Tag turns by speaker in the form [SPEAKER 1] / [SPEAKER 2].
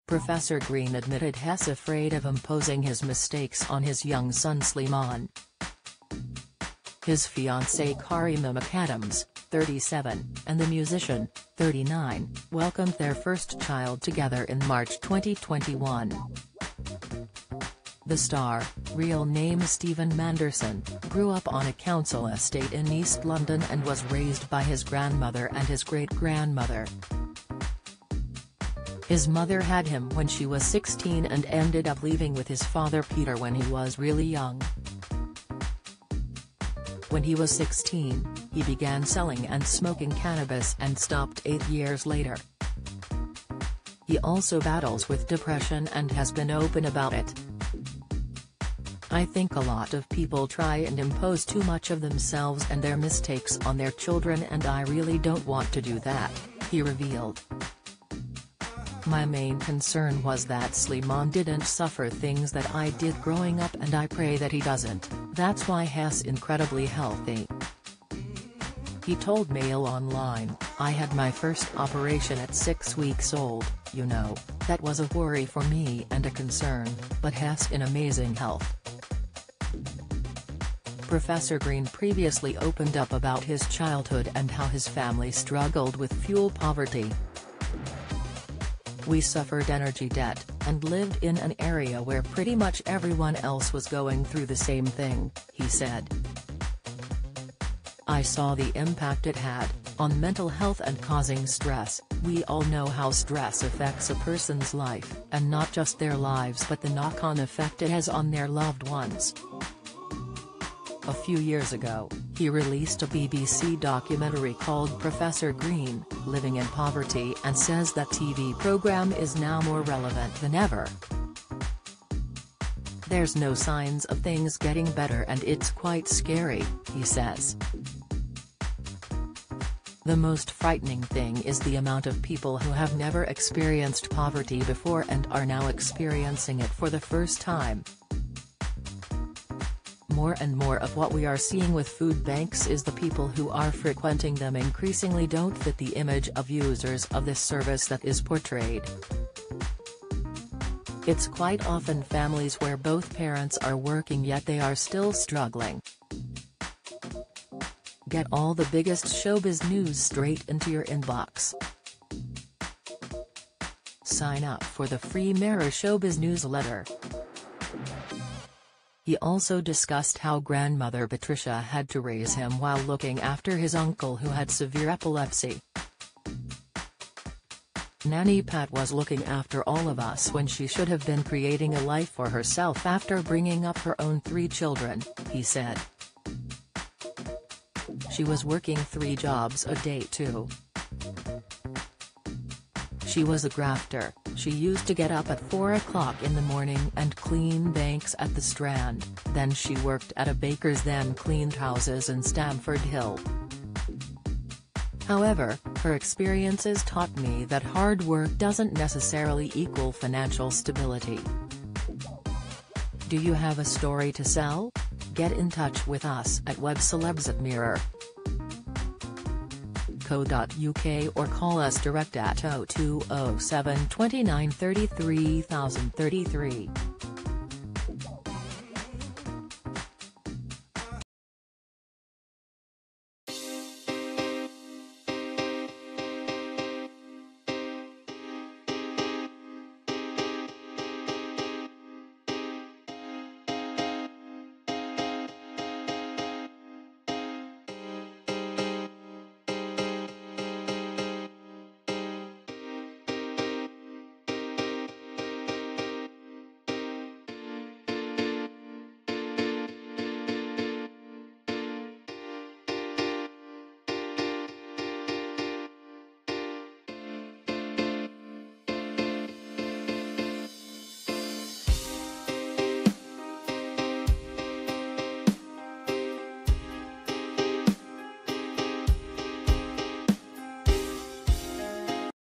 [SPEAKER 1] Professor Green admitted he's afraid of imposing his mistakes on his young son Slimane. His fiancée Karima McAdams, 37, and the musician, 39, welcomed their first child together in March 2021. The star, real name Stephen Manderson, grew up on a council estate in East London and was raised by his grandmother and his great-grandmother. His mother had him when she was 16 and ended up leaving with his father Peter when he was really young. When he was 16, he began selling and smoking cannabis and stopped 8 years later. He also battles with depression and has been open about it. "I think a lot of people try and impose too much of themselves and their mistakes on their children, and I really don't want to do that," he revealed. "My main concern was that Slimane didn't suffer things that I did growing up, and I pray that he doesn't. That's why he's incredibly healthy." He told Mail Online, "I had my first operation at 6 weeks old, you know, that was a worry for me and a concern, but he's in amazing health." Professor Green previously opened up about his childhood and how his family struggled with fuel poverty. "We suffered energy debt, and lived in an area where pretty much everyone else was going through the same thing," he said. "I saw the impact it had on mental health and causing stress. We all know how stress affects a person's life, and not just their lives but the knock-on effect it has on their loved ones." A few years ago, he released a BBC documentary called Professor Green, Living in Poverty, and says that TV program is now more relevant than ever. "There's no signs of things getting better and it's quite scary," he says. "The most frightening thing is the amount of people who have never experienced poverty before and are now experiencing it for the first time. More and more of what we are seeing with food banks is the people who are frequenting them increasingly don't fit the image of users of this service that is portrayed. It's quite often families where both parents are working yet they are still struggling." Get all the biggest showbiz news straight into your inbox. Sign up for the free Mirror Showbiz newsletter. He also discussed how grandmother Patricia had to raise him while looking after his uncle who had severe epilepsy. "Nanny Pat was looking after all of us when she should have been creating a life for herself after bringing up her own 3 children," he said. "She was working 3 jobs a day too. She was a grafter. She used to get up at 4 o'clock in the morning and clean banks at the Strand, then she worked at a baker's, then cleaned houses in Stamford Hill. However, her experiences taught me that hard work doesn't necessarily equal financial stability." Do you have a story to sell? Get in touch with us at webcelebs@mirror.co.uk or call us direct at 0207 29 33 033.